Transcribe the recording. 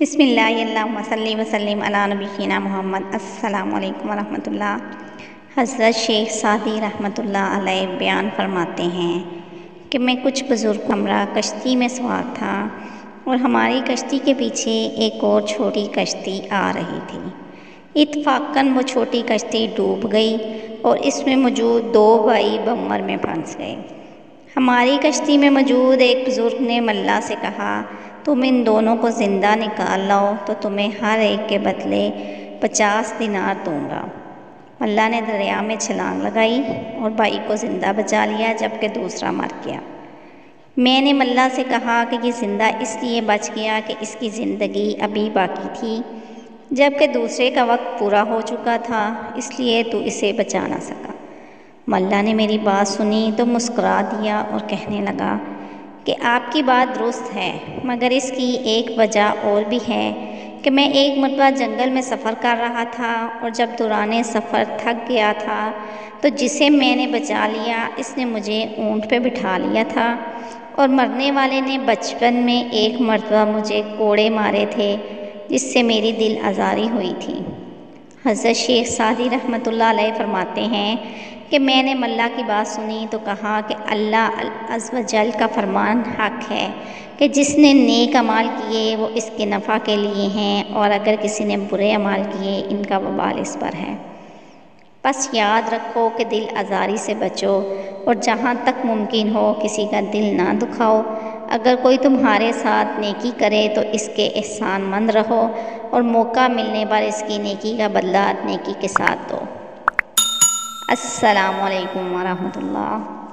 بسم اللہ اللہم صلی وسلم علی نبینا محمد۔ السلام علیکم ورحمۃ اللہ۔ حضرت شیخ سعدی رحمۃ اللہ علیہ بیان فرماتے ہیں کہ میں کچھ بزرگ ہمراہ کشتی میں سوار تھا اور ہماری کشتی کے پیچھے ایک اور چھوٹی کشتی آ رہی تھی۔ اتفاقاً وہ چھوٹی کشتی ڈوب گئی اور اس میں موجود 2 بھائی بمر میں پھنس گئے۔ ہماری کشتی میں موجود ایک بزرگ نے ملا سے کہا، تم ان دونوں کو زندہ نکال لاؤ تو تمہیں ہر ایک کے بدلے 50 دینار دوں گا۔ ملا نے دریا میں چھلانگ لگائی اور بھائی کو زندہ بچا لیا جبکہ دوسرا مر گیا۔ میں نے ملا سے کہا کہ یہ زندہ اس لیے بچ گیا کہ اس کی زندگی ابھی باقی تھی جبکہ دوسرے کا وقت پورا ہو چکا تھا، اس لیے تو اسے بچا نہ سکا۔ ملا نے میری بات سنی تو مسکرا دیا اور کہنے لگا کہ آپ کی بات درست ہے، مگر اس کی ایک وجہ اور بھی ہے کہ میں ایک مرتبہ جنگل میں سفر کر رہا تھا اور جب دوران سفر تھک گیا تھا تو جسے میں نے بچا لیا اس نے مجھے اونٹ پہ بٹھا لیا تھا، اور مرنے والے نے بچپن میں ایک مرتبہ مجھے کوڑے مارے تھے جس سے میری دل آزاری ہوئی تھی۔ حضرت شیخ سعدی رحمۃ اللہ علیہ فرماتے ہیں کہ میں نے ملا کی بات سنی تو کہا کہ اللہ عز و جل کا فرمان حق ہے کہ جس نے نیک اعمال کیے وہ اس کے نفع کے لیے ہیں، اور اگر کسی نے برے اعمال کیے ان کا وبال اس پر ہے۔ بس یاد رکھو کہ دل آزاری سے بچو اور جہاں تک ممکن ہو کسی کا دل نہ دکھاؤ۔ اگر کوئی تمہارے ساتھ نیکی کرے تو اس کے احسان مند رہو اور موقع ملنے پر اس کی نیکی کا بدلہ نیکی کے ساتھ دو۔ السلام علیکم ورحمۃ اللہ۔